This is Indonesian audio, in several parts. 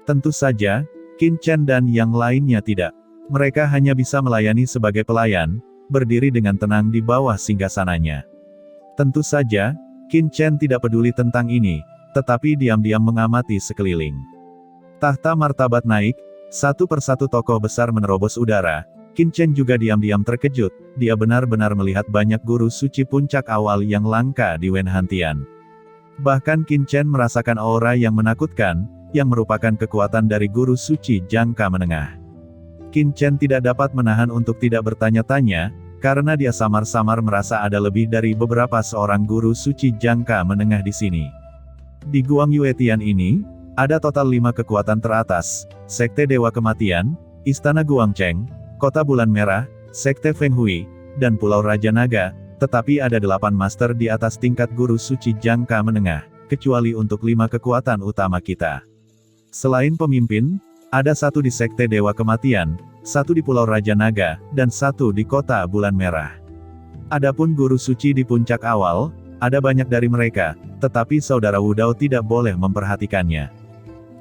Tentu saja, Qin Chen dan yang lainnya tidak. Mereka hanya bisa melayani sebagai pelayan, berdiri dengan tenang di bawah singgasananya. Tentu saja, Qin Chen tidak peduli tentang ini, tetapi diam-diam mengamati sekeliling. Tahta martabat naik, satu persatu tokoh besar menerobos udara. Qin Chen juga diam-diam terkejut, dia benar-benar melihat banyak guru suci puncak awal yang langka di Wenhantian. Bahkan Qin Chen merasakan aura yang menakutkan, yang merupakan kekuatan dari guru suci jangka menengah. Qin Chen tidak dapat menahan untuk tidak bertanya-tanya, karena dia samar-samar merasa ada lebih dari beberapa seorang guru suci jangka menengah di sini. Di Guang Yuetian ini, ada total 5 kekuatan teratas, Sekte Dewa Kematian, Istana Guangcheng, Kota Bulan Merah, Sekte Feng Hui, dan Pulau Raja Naga, tetapi ada 8 master di atas tingkat guru suci jangka menengah, kecuali untuk 5 kekuatan utama kita. Selain pemimpin, ada 1 di Sekte Dewa Kematian, 1 di Pulau Raja Naga, dan 1 di Kota Bulan Merah. Adapun guru suci di puncak awal, ada banyak dari mereka, tetapi saudara Wu Dao tidak boleh memperhatikannya.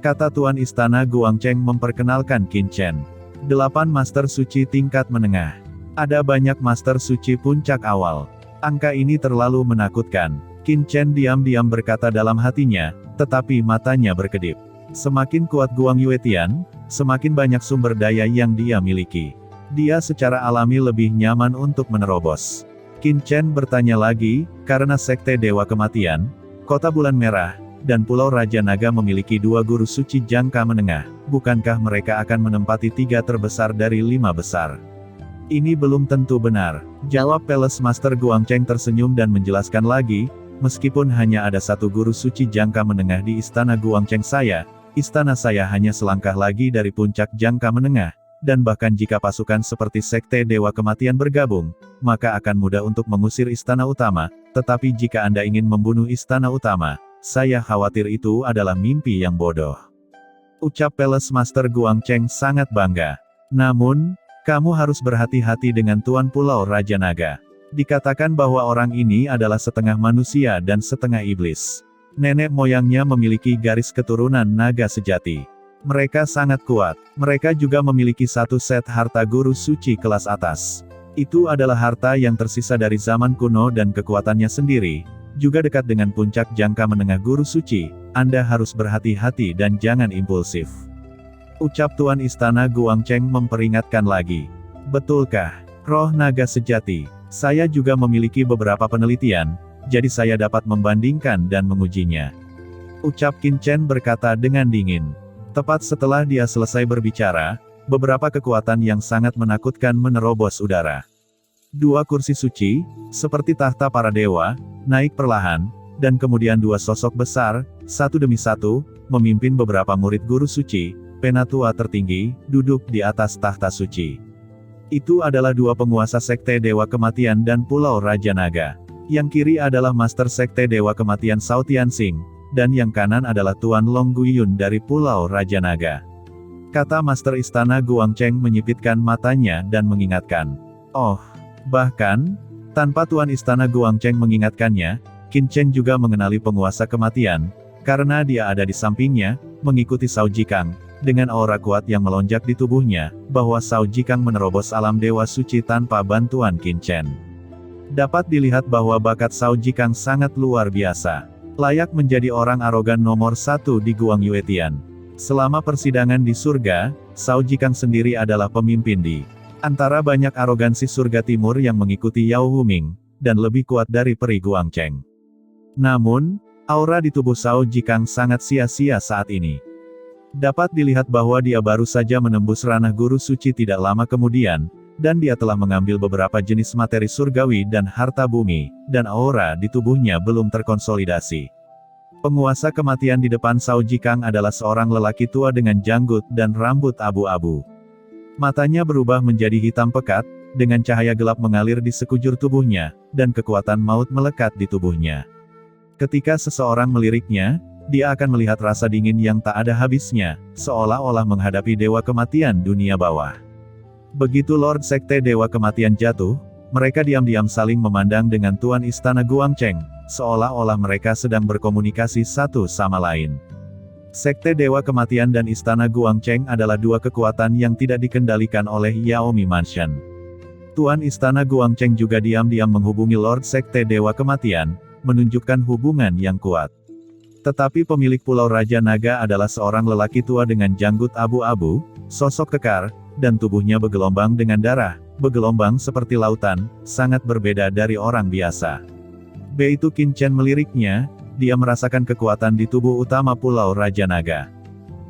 Kata Tuan Istana Guangcheng memperkenalkan Qin Chen. 8 master suci tingkat menengah. Ada banyak master suci puncak awal. Angka ini terlalu menakutkan. Qin Chen diam-diam berkata dalam hatinya, tetapi matanya berkedip. Semakin kuat Guang Yuetian, semakin banyak sumber daya yang dia miliki. Dia secara alami lebih nyaman untuk menerobos. Qin Chen bertanya lagi, karena Sekte Dewa Kematian, Kota Bulan Merah, dan Pulau Raja Naga memiliki 2 guru suci jangka menengah, bukankah mereka akan menempati 3 terbesar dari 5 besar? Ini belum tentu benar, jawab Palace Master Guangcheng tersenyum dan menjelaskan lagi, meskipun hanya ada 1 guru suci jangka menengah di Istana Guangcheng istana saya hanya selangkah lagi dari puncak jangka menengah, dan bahkan jika pasukan seperti Sekte Dewa Kematian bergabung, maka akan mudah untuk mengusir istana utama, tetapi jika Anda ingin membunuh istana utama, saya khawatir itu adalah mimpi yang bodoh. Ucap Palace Master Guangcheng sangat bangga. Namun, kamu harus berhati-hati dengan Tuan Pulau Raja Naga. Dikatakan bahwa orang ini adalah setengah manusia dan setengah iblis. Nenek moyangnya memiliki garis keturunan naga sejati. Mereka sangat kuat. Mereka juga memiliki 1 set harta guru suci kelas atas. Itu adalah harta yang tersisa dari zaman kuno dan kekuatannya sendiri. Juga dekat dengan puncak jangka menengah guru suci, Anda harus berhati-hati dan jangan impulsif. Ucap Tuan Istana Guangcheng memperingatkan lagi. Betulkah? Roh naga sejati. Saya juga memiliki beberapa penelitian, jadi saya dapat membandingkan dan mengujinya. Ucap Qin Chen berkata dengan dingin. Tepat setelah dia selesai berbicara, beberapa kekuatan yang sangat menakutkan menerobos udara. 2 kursi suci, seperti tahta para dewa, naik perlahan, dan kemudian 2 sosok besar, satu demi satu, memimpin beberapa murid guru suci, penatua tertinggi, duduk di atas tahta suci. Itu adalah 2 penguasa Sekte Dewa Kematian dan Pulau Raja Naga. Yang kiri adalah Master Sekte Dewa Kematian Cao Tianxing, dan yang kanan adalah Tuan Long Guiyun dari Pulau Raja Naga. Kata Master Istana Guangcheng menyipitkan matanya dan mengingatkan. Oh, bahkan, tanpa Tuan Istana Guangcheng mengingatkannya, Qin Chen juga mengenali penguasa kematian, karena dia ada di sampingnya, mengikuti Cao Jikang, dengan aura kuat yang melonjak di tubuhnya, bahwa Cao Jikang menerobos alam dewa suci tanpa bantuan Qin Chen. Dapat dilihat bahwa bakat Cao Jikang sangat luar biasa. Layak menjadi orang arogan nomor 1 di Guang Yuetian. Selama persidangan di surga, Cao Jikang sendiri adalah pemimpin di antara banyak arogansi surga timur yang mengikuti Yao Huming, dan lebih kuat dari peri Guangcheng. Namun, aura di tubuh Cao Jikang sangat sia-sia saat ini. Dapat dilihat bahwa dia baru saja menembus ranah guru suci tidak lama kemudian, dan dia telah mengambil beberapa jenis materi surgawi dan harta bumi, dan aura di tubuhnya belum terkonsolidasi. Penguasa kematian di depan Cao Jikang adalah seorang lelaki tua dengan janggut dan rambut abu-abu. Matanya berubah menjadi hitam pekat, dengan cahaya gelap mengalir di sekujur tubuhnya, dan kekuatan maut melekat di tubuhnya. Ketika seseorang meliriknya, dia akan melihat rasa dingin yang tak ada habisnya, seolah-olah menghadapi dewa kematian dunia bawah. Begitu Lord Sekte Dewa Kematian jatuh, mereka diam-diam saling memandang dengan Tuan Istana Guangcheng, seolah-olah mereka sedang berkomunikasi satu sama lain. Sekte Dewa Kematian dan Istana Guangcheng adalah dua kekuatan yang tidak dikendalikan oleh Yaomi Mansion. Tuan Istana Guangcheng juga diam-diam menghubungi Lord Sekte Dewa Kematian, menunjukkan hubungan yang kuat. Tetapi pemilik Pulau Raja Naga adalah seorang lelaki tua dengan janggut abu-abu, sosok kekar, dan tubuhnya bergelombang dengan darah, bergelombang seperti lautan, sangat berbeda dari orang biasa. Begitu Qin Chen meliriknya, dia merasakan kekuatan di tubuh utama Pulau Raja Naga.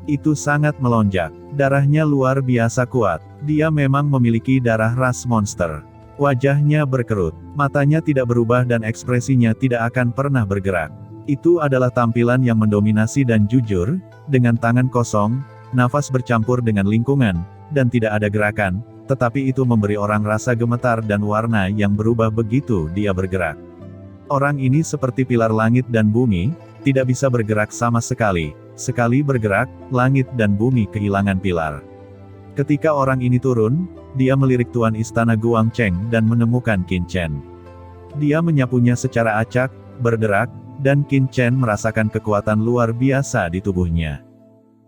Itu sangat melonjak. Darahnya luar biasa kuat. Dia memang memiliki darah ras monster. Wajahnya berkerut. Matanya tidak berubah dan ekspresinya tidak akan pernah bergerak. Itu adalah tampilan yang mendominasi dan jujur, dengan tangan kosong, nafas bercampur dengan lingkungan, dan tidak ada gerakan, tetapi itu memberi orang rasa gemetar dan warna yang berubah begitu dia bergerak. Orang ini seperti pilar langit dan bumi, tidak bisa bergerak sama sekali. Sekali bergerak, langit dan bumi kehilangan pilar. Ketika orang ini turun, dia melirik Tuan Istana Guangcheng dan menemukan Qin Chen. Dia menyapunya secara acak, berderak, dan Qin Chen merasakan kekuatan luar biasa di tubuhnya.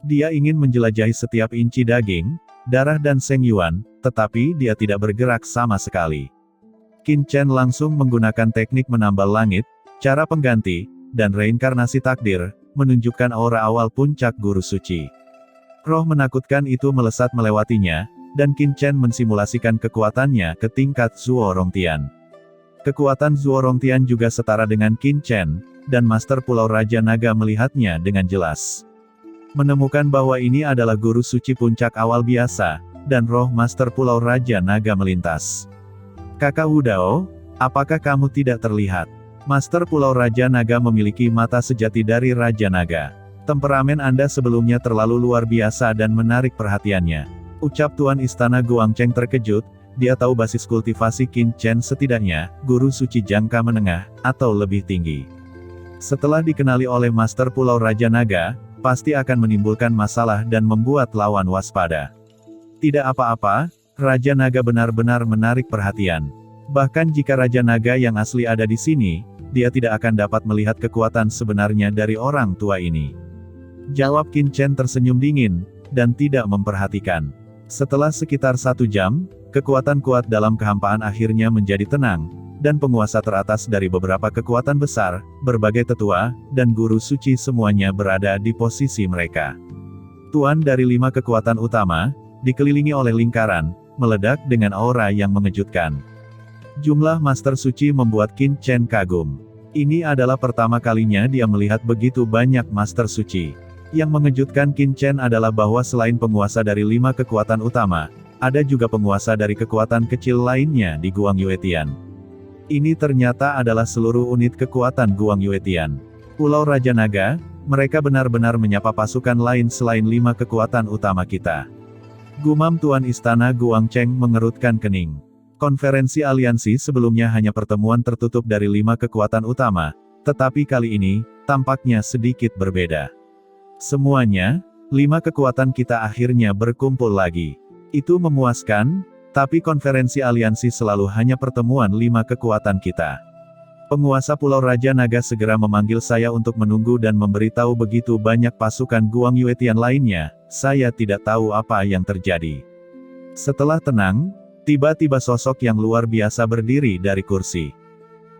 Dia ingin menjelajahi setiap inci daging, darah dan Seng Yuan, tetapi dia tidak bergerak sama sekali. Qin Chen langsung menggunakan teknik menambal langit, cara pengganti, dan reinkarnasi takdir, menunjukkan aura awal puncak guru suci. Roh menakutkan itu melesat melewatinya, dan Qin Chen mensimulasikan kekuatannya ke tingkat Zuo Rongtian. Kekuatan Zuo Rongtian juga setara dengan Qin Chen, dan Master Pulau Raja Naga melihatnya dengan jelas. Menemukan bahwa ini adalah guru suci puncak awal biasa, dan roh Master Pulau Raja Naga melintas. Kakak Wudao, apakah kamu tidak terlihat? Master Pulau Raja Naga memiliki mata sejati dari Raja Naga. Temperamen Anda sebelumnya terlalu luar biasa dan menarik perhatiannya. Ucap Tuan Istana Guangcheng terkejut, dia tahu basis kultivasi Qin Chen setidaknya, guru suci jangka menengah, atau lebih tinggi. Setelah dikenali oleh Master Pulau Raja Naga, pasti akan menimbulkan masalah dan membuat lawan waspada. Tidak apa-apa, Raja Naga benar-benar menarik perhatian. Bahkan jika Raja Naga yang asli ada di sini, dia tidak akan dapat melihat kekuatan sebenarnya dari orang tua ini. Jawab Qin Chen tersenyum dingin, dan tidak memperhatikan. Setelah sekitar 1 jam, kekuatan kuat dalam kehampaan akhirnya menjadi tenang, dan penguasa teratas dari beberapa kekuatan besar, berbagai tetua, dan guru suci semuanya berada di posisi mereka. Tuan dari 5 kekuatan utama, dikelilingi oleh lingkaran, meledak dengan aura yang mengejutkan. Jumlah Master Suci membuat Qin Chen kagum. Ini adalah pertama kalinya dia melihat begitu banyak Master Suci. Yang mengejutkan Qin Chen adalah bahwa selain penguasa dari 5 kekuatan utama, ada juga penguasa dari kekuatan kecil lainnya di Guang Yuetian. Ini ternyata adalah seluruh unit kekuatan Guang Yuetian. Pulau Raja Naga, mereka benar-benar menyapa pasukan lain selain 5 kekuatan utama kita. Gumam Tuan Istana Guangcheng mengerutkan kening. Konferensi aliansi sebelumnya hanya pertemuan tertutup dari 5 kekuatan utama, tetapi kali ini, tampaknya sedikit berbeda. Semuanya, 5 kekuatan kita akhirnya berkumpul lagi. Itu memuaskan, tapi konferensi aliansi selalu hanya pertemuan 5 kekuatan kita. Penguasa Pulau Raja Naga segera memanggil saya untuk menunggu dan memberitahu begitu banyak pasukan Guang Yuetian lainnya, saya tidak tahu apa yang terjadi. Setelah tenang, tiba-tiba sosok yang luar biasa berdiri dari kursi.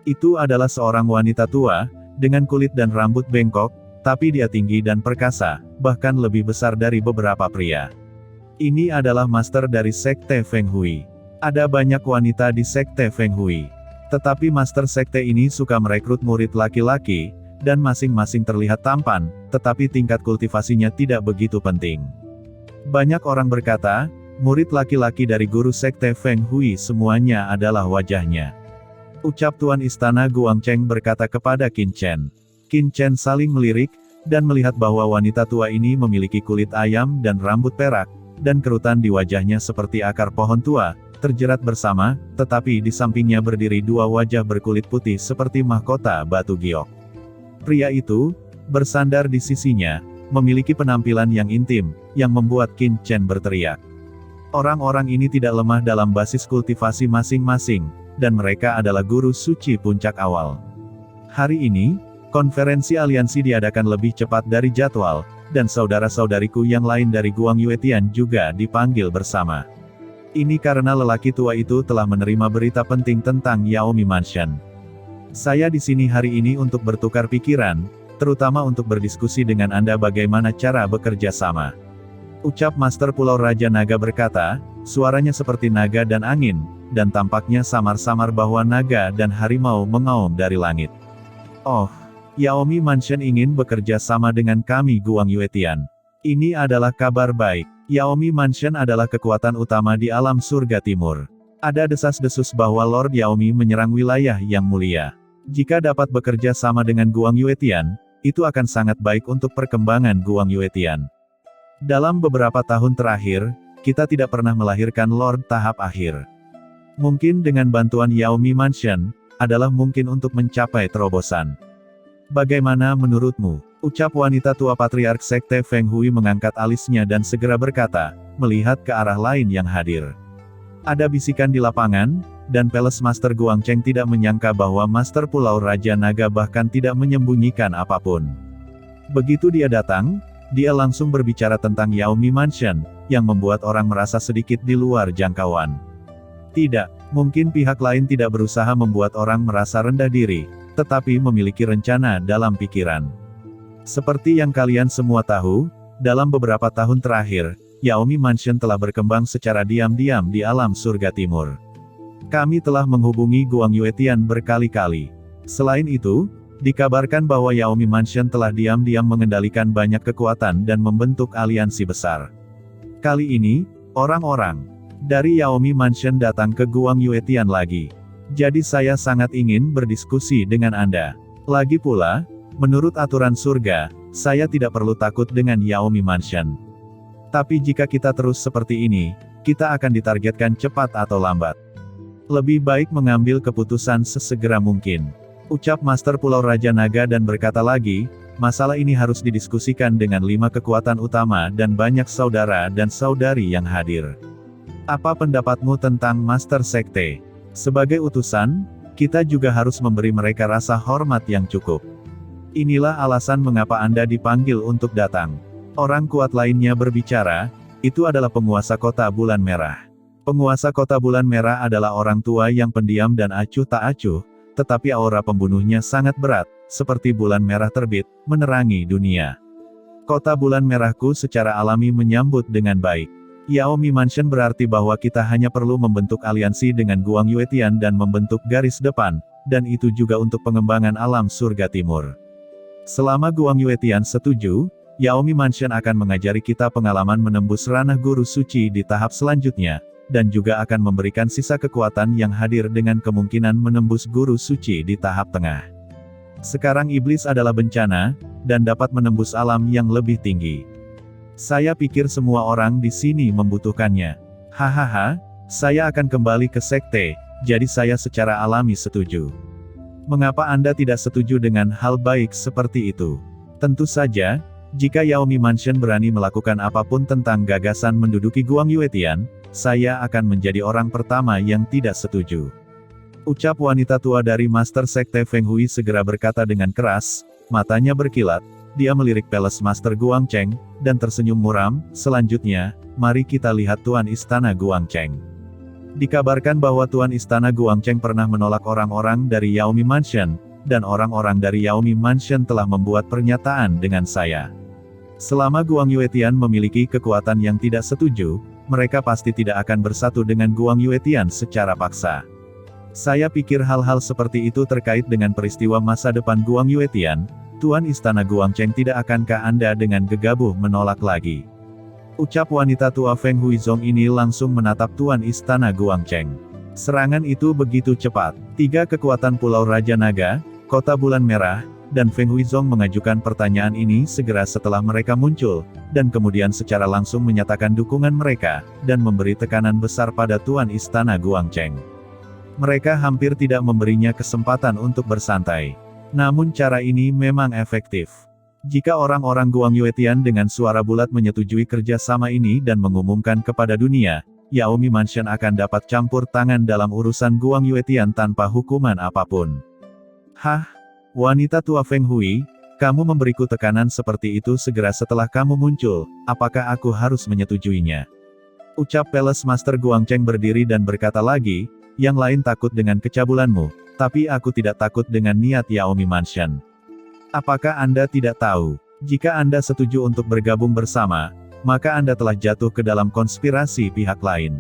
Itu adalah seorang wanita tua, dengan kulit dan rambut bengkok, tapi dia tinggi dan perkasa, bahkan lebih besar dari beberapa pria. Ini adalah master dari Sekte Feng Hui. Ada banyak wanita di Sekte Feng Hui. Tetapi master sekte ini suka merekrut murid laki-laki, dan masing-masing terlihat tampan, tetapi tingkat kultivasinya tidak begitu penting. Banyak orang berkata, murid laki-laki dari guru sekte Feng Hui semuanya adalah wajahnya. Ucap Tuan Istana Guangcheng berkata kepada Qin Chen. Qin Chen saling melirik, dan melihat bahwa wanita tua ini memiliki kulit ayam dan rambut perak, dan kerutan di wajahnya seperti akar pohon tua, terjerat bersama, tetapi di sampingnya berdiri 2 wajah berkulit putih seperti mahkota batu giok. Pria itu, bersandar di sisinya, memiliki penampilan yang intim, yang membuat Qin Chen berteriak. Orang-orang ini tidak lemah dalam basis kultivasi masing-masing, dan mereka adalah guru suci puncak awal. Hari ini, konferensi aliansi diadakan lebih cepat dari jadwal, dan saudara-saudariku yang lain dari Guang Yuetian juga dipanggil bersama. Ini karena lelaki tua itu telah menerima berita penting tentang Yaomi Mansion. Saya di sini hari ini untuk bertukar pikiran, terutama untuk berdiskusi dengan Anda bagaimana cara bekerja sama. Ucap Master Pulau Raja Naga berkata, suaranya seperti naga dan angin, dan tampaknya samar-samar bahwa naga dan harimau mengaum dari langit. Oh, Yaomi Mansion ingin bekerja sama dengan kami Guang Yuetian. Ini adalah kabar baik. Yaomi Mansion adalah kekuatan utama di alam surga timur. Ada desas-desus bahwa Lord Yaomi menyerang wilayah yang mulia. Jika dapat bekerja sama dengan Guang Yuetian, itu akan sangat baik untuk perkembangan Guang Yuetian. Dalam beberapa tahun terakhir, kita tidak pernah melahirkan Lord tahap akhir. Mungkin dengan bantuan Yaomi Mansion, adalah mungkin untuk mencapai terobosan. Bagaimana menurutmu? Ucap wanita tua patriark sekte Feng Hui mengangkat alisnya dan segera berkata, melihat ke arah lain yang hadir. Ada bisikan di lapangan, dan Palace Master Guang Cheng tidak menyangka bahwa Master Pulau Raja Naga bahkan tidak menyembunyikan apapun. Begitu dia datang, dia langsung berbicara tentang Yaomi Mansion, yang membuat orang merasa sedikit di luar jangkauan. Tidak, mungkin pihak lain tidak berusaha membuat orang merasa rendah diri, tetapi memiliki rencana dalam pikiran. Seperti yang kalian semua tahu, dalam beberapa tahun terakhir, Yaomi Mansion telah berkembang secara diam-diam di alam surga timur. Kami telah menghubungi Guang Yuetian berkali-kali. Selain itu, dikabarkan bahwa Yaomi Mansion telah diam-diam mengendalikan banyak kekuatan dan membentuk aliansi besar. Kali ini, orang-orang dari Yaomi Mansion datang ke Guang Yuetian lagi. Jadi saya sangat ingin berdiskusi dengan Anda. Lagi pula, menurut aturan surga, saya tidak perlu takut dengan Yaomi Mansion. Tapi jika kita terus seperti ini, kita akan ditargetkan cepat atau lambat. Lebih baik mengambil keputusan sesegera mungkin. Ucap Master Pulau Raja Naga dan berkata lagi, masalah ini harus didiskusikan dengan 5 kekuatan utama dan banyak saudara dan saudari yang hadir. Apa pendapatmu tentang Master Sekte? Sebagai utusan, kita juga harus memberi mereka rasa hormat yang cukup. Inilah alasan mengapa Anda dipanggil untuk datang. Orang kuat lainnya berbicara, itu adalah penguasa kota Bulan Merah. Penguasa kota Bulan Merah adalah orang tua yang pendiam dan acuh tak acuh, tetapi aura pembunuhnya sangat berat, seperti bulan merah terbit, menerangi dunia. Kota Bulan Merahku secara alami menyambut dengan baik. Yaomi Mansion berarti bahwa kita hanya perlu membentuk aliansi dengan Guang Yuetian dan membentuk garis depan, dan itu juga untuk pengembangan alam surga timur. Selama Guang Yuetian setuju, Yaomi Mansion akan mengajari kita pengalaman menembus ranah guru suci di tahap selanjutnya, dan juga akan memberikan sisa kekuatan yang hadir dengan kemungkinan menembus guru suci di tahap tengah. Sekarang iblis adalah bencana, dan dapat menembus alam yang lebih tinggi. Saya pikir semua orang di sini membutuhkannya. Hahaha, saya akan kembali ke sekte, jadi saya secara alami setuju. Mengapa Anda tidak setuju dengan hal baik seperti itu? Tentu saja, jika Yaomi Mansion berani melakukan apapun tentang gagasan menduduki Guang Yuetian, saya akan menjadi orang pertama yang tidak setuju. Ucap wanita tua dari Master Sekte Feng Hui segera berkata dengan keras, matanya berkilat. Dia melirik Palace Master Guang Cheng, dan tersenyum muram. Selanjutnya, mari kita lihat Tuan Istana Guang Cheng. Dikabarkan bahwa Tuan Istana Guang Cheng pernah menolak orang-orang dari Yaomi Mansion, dan orang-orang dari Yaomi Mansion telah membuat pernyataan dengan saya. Selama Guang Yuetian memiliki kekuatan yang tidak setuju, mereka pasti tidak akan bersatu dengan Guang Yuetian secara paksa. Saya pikir hal-hal seperti itu terkait dengan peristiwa masa depan Guang Yuetian. Tuan Istana Guang Cheng tidak akankah Anda dengan gegabah menolak lagi? Ucap wanita tua Feng Huizong ini langsung menatap Tuan Istana Guang Cheng. Serangan itu begitu cepat. 3 kekuatan Pulau Raja Naga, Kota Bulan Merah, dan Feng Huizong mengajukan pertanyaan ini segera setelah mereka muncul, dan kemudian secara langsung menyatakan dukungan mereka, dan memberi tekanan besar pada Tuan Istana Guang Cheng. Mereka hampir tidak memberinya kesempatan untuk bersantai. Namun cara ini memang efektif. Jika orang-orang Guang Yuetian dengan suara bulat menyetujui kerjasama ini dan mengumumkan kepada dunia, Yaomi Mansion akan dapat campur tangan dalam urusan Guang Yuetian tanpa hukuman apapun. Hah? Wanita tua Feng Hui, Kamu memberiku tekanan seperti itu segera setelah kamu muncul, apakah aku harus menyetujuinya? Ucap Palace Master Guangcheng berdiri dan berkata lagi, yang lain takut dengan kecabulanmu, tapi aku tidak takut dengan niat Yaomi Mansion. Apakah Anda tidak tahu? Jika Anda setuju untuk bergabung bersama, maka Anda telah jatuh ke dalam konspirasi pihak lain.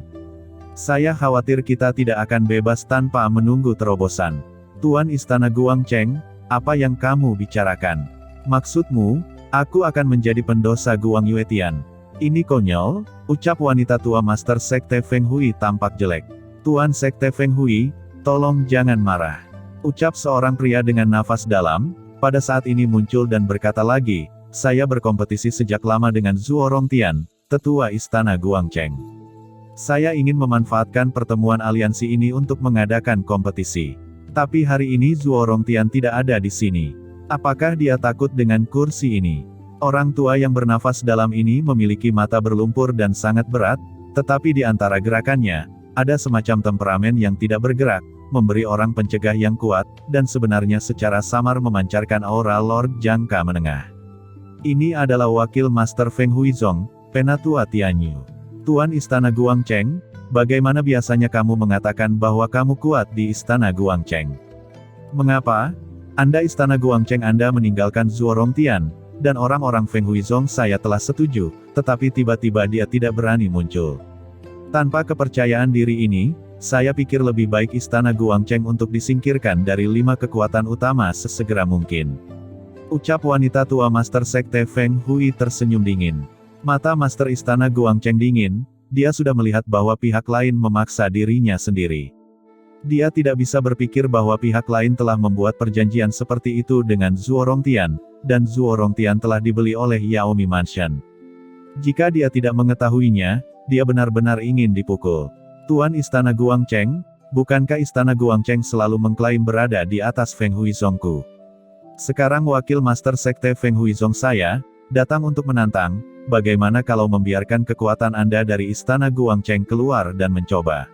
Saya khawatir kita tidak akan bebas tanpa menunggu terobosan. Tuan Istana Guangcheng, apa yang kamu bicarakan? Maksudmu, aku akan menjadi pendosa Guang Yuetian? Ini konyol, ucap wanita tua Master Sekte Feng Hui tampak jelek. Tuan Sekte Feng Hui, tolong jangan marah. Ucap seorang pria dengan nafas dalam, pada saat ini muncul dan berkata lagi, saya berkompetisi sejak lama dengan Zhuo Rongtian, tetua Istana Guangcheng. Saya ingin memanfaatkan pertemuan aliansi ini untuk mengadakan kompetisi. Tapi hari ini Zhuo Rongtian tidak ada di sini. Apakah dia takut dengan kursi ini? Orang tua yang bernafas dalam ini memiliki mata berlumpur dan sangat berat, tetapi di antara gerakannya, ada semacam temperamen yang tidak bergerak, memberi orang pencegah yang kuat, dan sebenarnya secara samar memancarkan aura Lord Jangka Menengah. Ini adalah wakil Master Feng Huizong, Penatua Tianyu. Tuan Istana Guangcheng, bagaimana biasanya kamu mengatakan bahwa kamu kuat di Istana Guangcheng? Mengapa? Anda Istana Guangcheng Anda meninggalkan Zhuo Rongtian, dan orang-orang Feng Huizong saya telah setuju, tetapi tiba-tiba dia tidak berani muncul. Tanpa kepercayaan diri ini, saya pikir lebih baik Istana Guangcheng untuk disingkirkan dari 5 kekuatan utama sesegera mungkin. Ucap wanita tua Master Sekte Feng Hui tersenyum dingin. Mata Master Istana Guangcheng dingin, dia sudah melihat bahwa pihak lain memaksa dirinya sendiri. Dia tidak bisa berpikir bahwa pihak lain telah membuat perjanjian seperti itu dengan Zhuo Rongtian, dan Zhuo Rongtian telah dibeli oleh Yaomi Mansion. Jika dia tidak mengetahuinya, dia benar-benar ingin dipukul. Tuan Istana Guangcheng, bukankah Istana Guangcheng selalu mengklaim berada di atas Feng Huizongku? Sekarang wakil Master Sekte Feng Huizong saya, datang untuk menantang, bagaimana kalau membiarkan kekuatan Anda dari Istana Guangcheng keluar dan mencoba?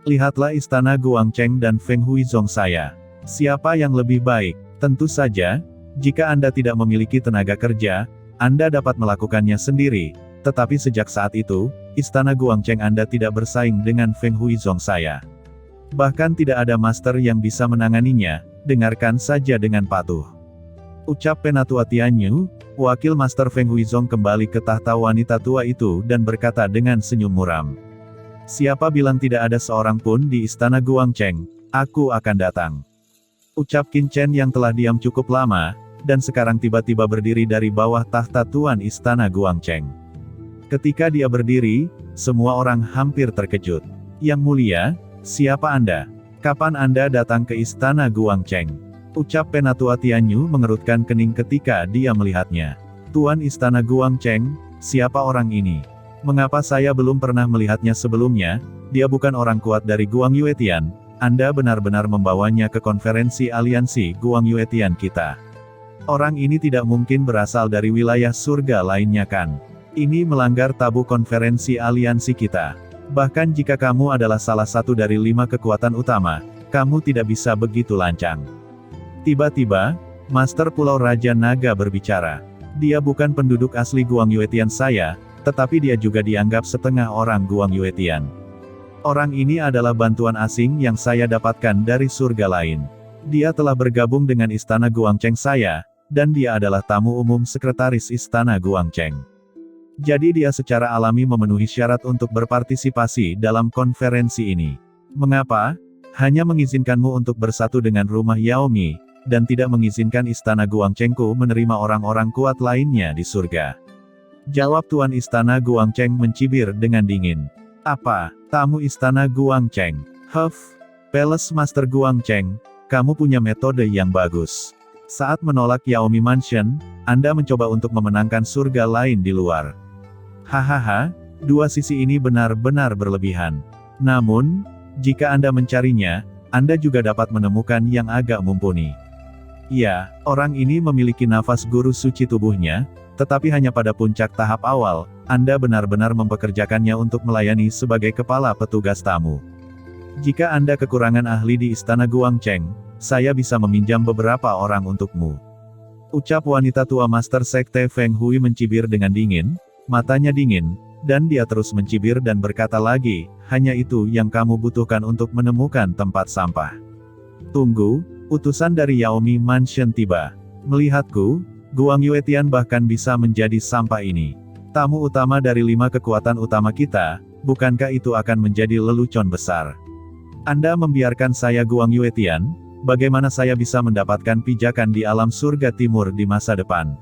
Lihatlah Istana Guangcheng dan Feng Huizong saya. Siapa yang lebih baik? Tentu saja, jika Anda tidak memiliki tenaga kerja, Anda dapat melakukannya sendiri. Tetapi sejak saat itu, Istana Guangcheng Anda tidak bersaing dengan Feng Huizong saya. Bahkan tidak ada master yang bisa menanganinya, dengarkan saja dengan patuh. Ucap Penatua Tianyu, wakil Master Feng Huizong kembali ke tahta wanita tua itu dan berkata dengan senyum muram. Siapa bilang tidak ada seorang pun di Istana Guangcheng, aku akan datang. Ucap Qin Chen yang telah diam cukup lama, dan sekarang tiba-tiba berdiri dari bawah tahta Tuan Istana Guangcheng. Ketika dia berdiri, semua orang hampir terkejut. Yang mulia, siapa Anda? Kapan Anda datang ke Istana Guangcheng? Ucap Penatua Tianyu mengerutkan kening ketika dia melihatnya. Tuan Istana Guangcheng, siapa orang ini? Mengapa saya belum pernah melihatnya sebelumnya? Dia bukan orang kuat dari Guang Yuetian. Anda benar-benar membawanya ke konferensi aliansi Guang Yuetian kita. Orang ini tidak mungkin berasal dari wilayah surga lainnya kan? Ini melanggar tabu konferensi aliansi kita. Bahkan jika kamu adalah salah satu dari 5 kekuatan utama, kamu tidak bisa begitu lancang. Tiba-tiba, Master Pulau Raja Naga berbicara. Dia bukan penduduk asli Guang Yuetian saya, tetapi dia juga dianggap setengah orang Guang Yuetian. Orang ini adalah bantuan asing yang saya dapatkan dari surga lain. Dia telah bergabung dengan Istana Guangcheng saya, dan dia adalah tamu umum sekretaris Istana Guangcheng. Jadi dia secara alami memenuhi syarat untuk berpartisipasi dalam konferensi ini. Mengapa? Hanya mengizinkanmu untuk bersatu dengan rumah Yaomi, dan tidak mengizinkan Istana Guangchengku menerima orang-orang kuat lainnya di surga. Jawab Tuan Istana Guangcheng mencibir dengan dingin. Apa? Tamu Istana Guangcheng? Palace Master Guangcheng, kamu punya metode yang bagus. Saat menolak Yaomi Mansion, Anda mencoba untuk memenangkan surga lain di luar. Hahaha, dua sisi ini benar-benar berlebihan. Namun, jika Anda mencarinya, Anda juga dapat menemukan yang agak mumpuni. Ya, orang ini memiliki nafas guru suci tubuhnya, tetapi hanya pada puncak tahap awal, Anda benar-benar mempekerjakannya untuk melayani sebagai kepala petugas tamu. Jika Anda kekurangan ahli di Istana Guangcheng, saya bisa meminjam beberapa orang untukmu. Ucap wanita tua Master Sekte Feng Hui mencibir dengan dingin, matanya dingin, dan dia terus mencibir dan berkata lagi, hanya itu yang kamu butuhkan untuk menemukan tempat sampah. Tunggu, utusan dari Yaomi Mansion tiba. Melihatku, Guang Yuetian bahkan bisa menjadi sampah ini. Tamu utama dari 5 kekuatan utama kita, bukankah itu akan menjadi lelucon besar? Anda membiarkan saya Guang Yuetian, bagaimana saya bisa mendapatkan pijakan di alam surga timur di masa depan?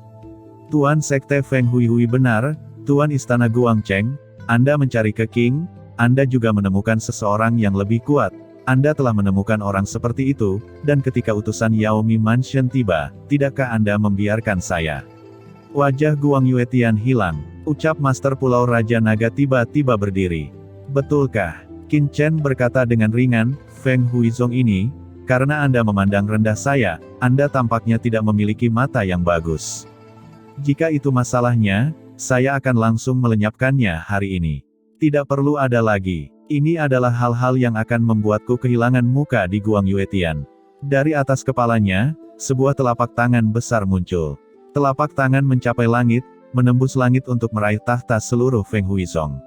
Tuan Sekte Feng Hui benar, Tuan Istana Guang Cheng, Anda mencari ke King, Anda juga menemukan seseorang yang lebih kuat. Anda telah menemukan orang seperti itu, dan ketika utusan Yaomi Mansion tiba, tidakkah Anda membiarkan saya? Wajah Guang Yuetian hilang, ucap Master Pulau Raja Naga tiba-tiba berdiri. Betulkah? Qin Chen berkata dengan ringan, Feng Huizong ini, karena Anda memandang rendah saya, Anda tampaknya tidak memiliki mata yang bagus. Jika itu masalahnya, saya akan langsung melenyapkannya hari ini. Tidak perlu ada lagi. Ini adalah hal-hal yang akan membuatku kehilangan muka di Guang Yuetian. Dari atas kepalanya, sebuah telapak tangan besar muncul. Telapak tangan mencapai langit, menembus langit untuk meraih tahta seluruh Feng Huizong.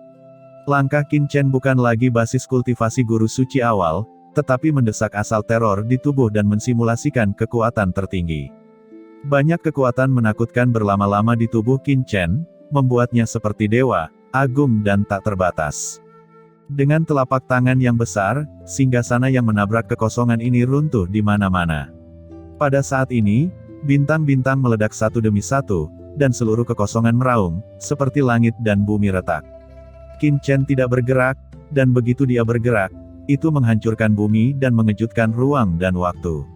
Langkah Qin Chen bukan lagi basis kultivasi guru suci awal, tetapi mendesak asal teror di tubuh dan mensimulasikan kekuatan tertinggi. Banyak kekuatan menakutkan berlama-lama di tubuh Qin Chen, membuatnya seperti dewa, agung dan tak terbatas. Dengan telapak tangan yang besar, singgasana yang menabrak kekosongan ini runtuh di mana-mana. Pada saat ini, bintang-bintang meledak satu demi satu, dan seluruh kekosongan meraung, seperti langit dan bumi retak. Qin Chen tidak bergerak, dan begitu dia bergerak, itu menghancurkan bumi dan mengejutkan ruang dan waktu.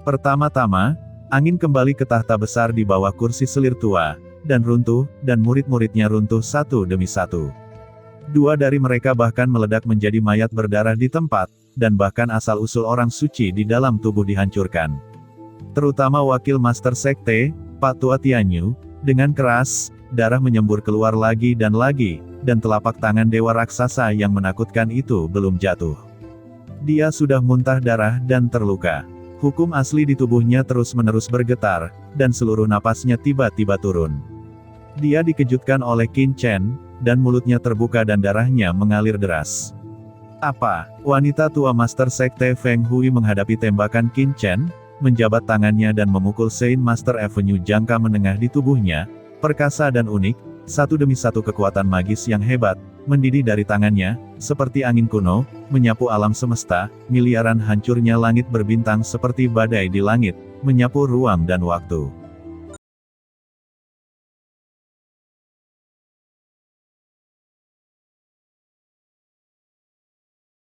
Pertama-tama, angin kembali ke tahta besar di bawah kursi selir tua, dan runtuh, dan murid-muridnya runtuh satu demi satu. 2 dari mereka bahkan meledak menjadi mayat berdarah di tempat, dan bahkan asal-usul orang suci di dalam tubuh dihancurkan. Terutama wakil Master Sekte, Pak Tua Tianyu, dengan keras, darah menyembur keluar lagi, dan telapak tangan dewa raksasa yang menakutkan itu belum jatuh. Dia sudah muntah darah dan terluka. Hukum asli di tubuhnya terus-menerus bergetar, dan seluruh napasnya tiba-tiba turun. Dia dikejutkan oleh Qin Chen, dan mulutnya terbuka dan darahnya mengalir deras. Apa? Wanita tua Master Sekte Feng Hui menghadapi tembakan Qin Chen, menjabat tangannya dan memukul Saint Master Avenue jangka menengah di tubuhnya, perkasa dan unik, satu demi satu kekuatan magis yang hebat, mendidih dari tangannya, seperti angin kuno, menyapu alam semesta, miliaran hancurnya langit berbintang seperti badai di langit, menyapu ruang dan waktu.